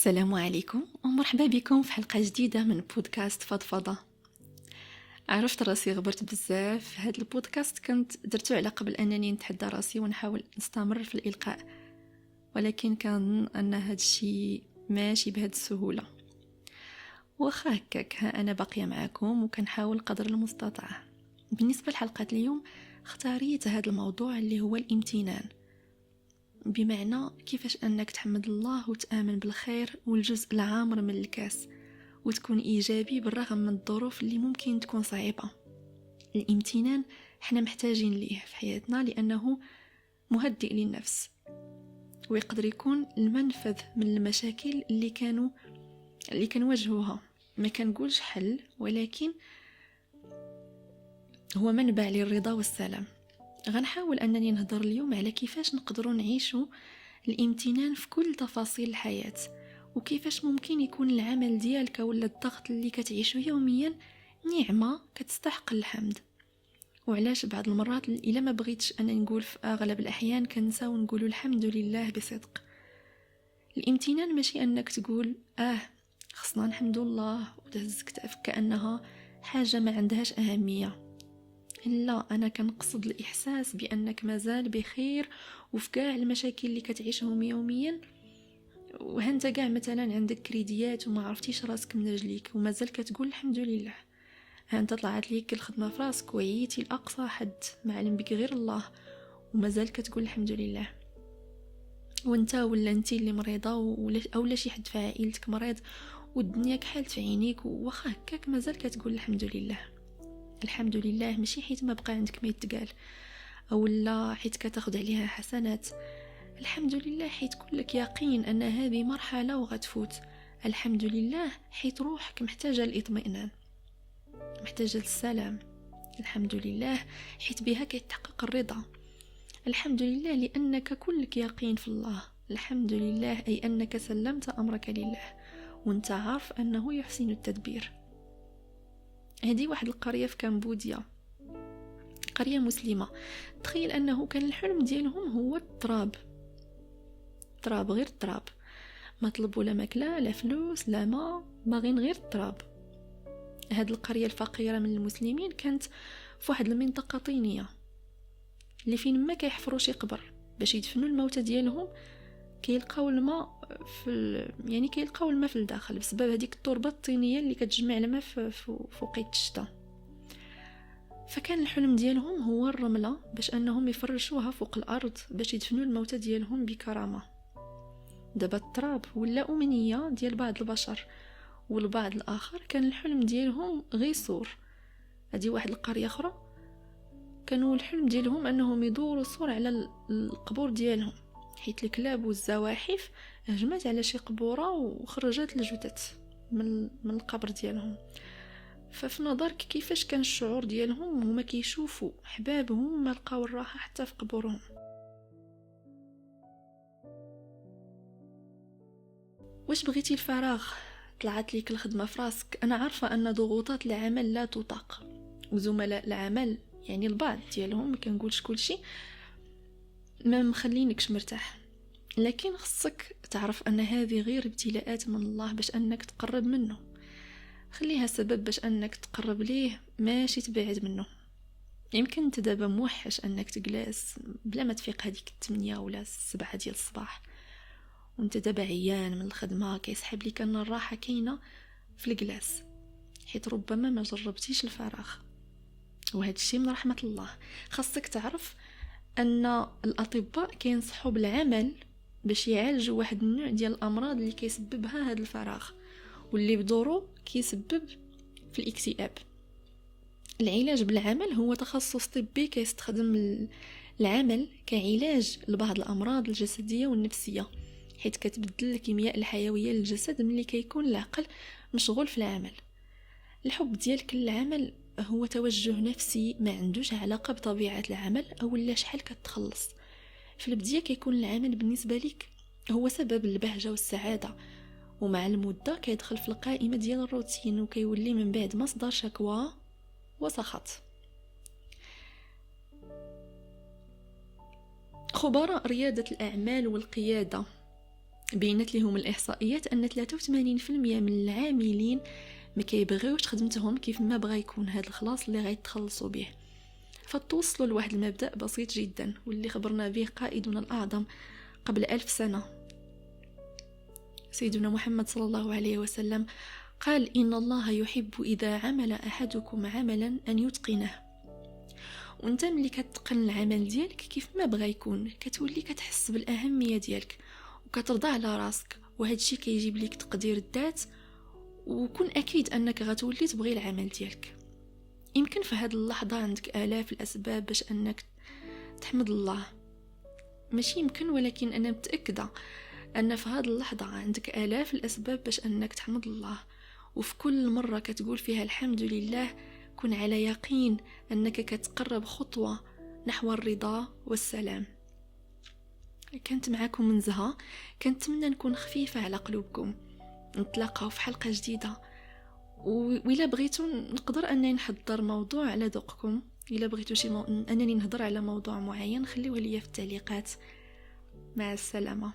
السلام عليكم ومرحبا بكم في حلقة جديدة من بودكاست فضفضة. عرفت راسي غبرت بزاف. هاد البودكاست كنت درتو على قبل أنني نتحدى راسي ونحاول نستمر في الإلقاء، ولكن كان أن هاد الشيء ماشي بهاد السهولة. واخا هكاك ها أنا باقية معاكم وكنحاول قدر المستطاع. بالنسبة لحلقة اليوم اختاريت هاد الموضوع اللي هو الامتنان، بمعنى كيفاش أنك تحمد الله وتآمن بالخير والجزء العامر من الكاس وتكون إيجابي بالرغم من الظروف اللي ممكن تكون صعيبة. الامتنان احنا محتاجين ليه في حياتنا لأنه مهدئ للنفس، ويقدر يكون المنفذ من المشاكل اللي كنواجهوها. ما كنقولش حل، ولكن هو منبع للرضا والسلام. غنحاول أنني نهضر اليوم على كيفاش نقدروا نعيشوا الامتنان في كل تفاصيل الحياة، وكيفاش ممكن يكون العمل ديالك ولا الضغط اللي كتعيشه يوميا نعمة كتستحق الحمد. وعلاش بعض المرات إلا ما بغيتش أنا نقول في أغلب الأحيان كنسى ونقول الحمد لله بصدق. الامتنان ماشي أنك تقول خصنا نحمد الله وتهز كتافك كأنها حاجة ما عندهاش أهمية. لا، أنا كنقصد الإحساس بأنك مازال بخير وفي كاع المشاكل اللي كتعيشهم يوميا، وهنت كاع مثلا عندك كريديات وما عرفتيش راسك من رجليك ومازال كتقول الحمد لله. هانت طلعت ليك الخدمة في راسك وعيتي لأقصى حد ما علم بك غير الله ومازال كتقول الحمد لله. وانت ولا انتي اللي مريضة أو شي حد في عائلتك مريض والدنيا كحالت في عينيك وواخا هكاك مازال كتقول الحمد لله. الحمد لله ماشي حيت ما بقى عندك ما يتقال او لا حيت كتاخد عليها حسنات. الحمد لله حيت كلك يقين ان هذه مرحلة وغتفوت. الحمد لله حيت روحك محتاجة الاطمئنان، محتاجة السلام. الحمد لله حيت بها كيتحقق الرضا. الحمد لله لأنك كلك يقين في الله. الحمد لله أي أنك سلمت أمرك لله وانت عارف أنه يحسن التدبير. هذه واحد القرية في كمبوديا، قرية مسلمة. تخيل أنه كان الحلم ديالهم هو التراب، غير التراب. ما طلبوا لا ماكلة لا فلوس لا ما، باغين غير التراب. هاد القرية الفقيرة من المسلمين كانت في واحد المنطقة طينية اللي فين ما كيحفروا شي قبر باش يدفنوا الموتى ديالهم كيلقاو الماء كيلقاو الماء في الداخل بسبب هذيك التربة الطينية اللي كتجمع الماء في وقت الشتاء. فكان الحلم ديالهم هو الرملة باش أنهم يفرشوها فوق الأرض باش يدفنوا الموتى ديالهم بكرامة. دابا التراب ولا أمنية ديال بعض البشر، والبعض الآخر كان الحلم ديالهم غير سور. هذه واحد القرية أخرى كانوا الحلم ديالهم أنهم يدوروا سور على القبور ديالهم، حيت الكلاب والزواحف هجمت على شي قبورة وخرجت الجثث من القبر ديالهم. ففي نظرك كيفاش كان الشعور ديالهم وهما كيشوفوا حبابهم ما لقاو الراحة حتى في قبورهم؟ واش بغيتي الفراغ؟ طلعت ليك الخدمة في راسك. أنا عارفة أن ضغوطات العمل لا تطاق، وزملاء العمل البعض ديالهم ما كنقولش كلشي ما مخلينكش مرتاح، لكن خصك تعرف أن هذه غير ابتلاءات من الله باش أنك تقرب منه. خليها سبب باش أنك تقرب ليه ماشي تبعد منه. يمكن انت دابا موحش أنك تجلس بلا ما تفيق هذيك 8 ولا 7 ديال الصباح، وانت دابا عيان من الخدمة كيسحب لك أن الراحة كاينة في الجلاس، حيث ربما ما جربتيش الفراغ. وهذا الشيء من رحمة الله. خاصك تعرف أن الأطباء كينصحوا بالعمل باش يعالجوا واحد النوع ديال الأمراض اللي كيسببها هذا الفراغ واللي بدورو كيسبب في الاكتئاب. العلاج بالعمل هو تخصص طبي كيستخدم العمل كعلاج لبعض الأمراض الجسدية والنفسية، حيث كتبدل الكيمياء الحيوية للجسد ملي كيكون العقل مشغول في العمل. الحب ديالك للعمل هو توجه نفسي ما عندوش علاقة بطبيعة العمل أو لا شحال كتخلص. في البداية كيكون العمل بالنسبة لك هو سبب البهجة والسعادة، ومع المدة كيدخل في القائمة ديال الروتين وكيولي من بعد مصدر شكوى وسخط. خبراء ريادة الأعمال والقيادة بينت لهم الإحصائيات أن 83% من العاملين ما كيبغيوش خدمتهم كيف ما بغى يكون هذا الخلاص اللي غيتخلصوا به. فتوصلوا لواحد المبدأ بسيط جدا واللي خبرنا به قائدنا الأعظم قبل 1000 سنة، سيدنا محمد صلى الله عليه وسلم قال: إن الله يحب إذا عمل أحدكم عملا أن يتقنه. وانت ملي كتقن العمل ديالك كيف ما بغى يكون كتولي كتحس بالأهمية ديالك وكترضى على راسك، وهذا الشيء كيجيب لك تقدير الذات، وكن أكيد أنك غتولي تبغي العمل ديالك. يمكن في هذه اللحظة عندك آلاف الأسباب باش أنك تحمد الله، ماشي يمكن ولكن أنا متأكدة أن في هذه اللحظة عندك آلاف الأسباب باش أنك تحمد الله، وفي كل مرة كتقول فيها الحمد لله كن على يقين أنك كتقرب خطوة نحو الرضا والسلام. كنت معكم من زها، كنتمنى نكون خفيفة على قلوبكم. نتلاقاو في حلقة جديدة، وإلا بغيتوا نقدر أنني نحضر موضوع على ذوقكم. إلا بغيتوا أنني نهضر على موضوع معين خليوه لي في التعليقات. مع السلامة.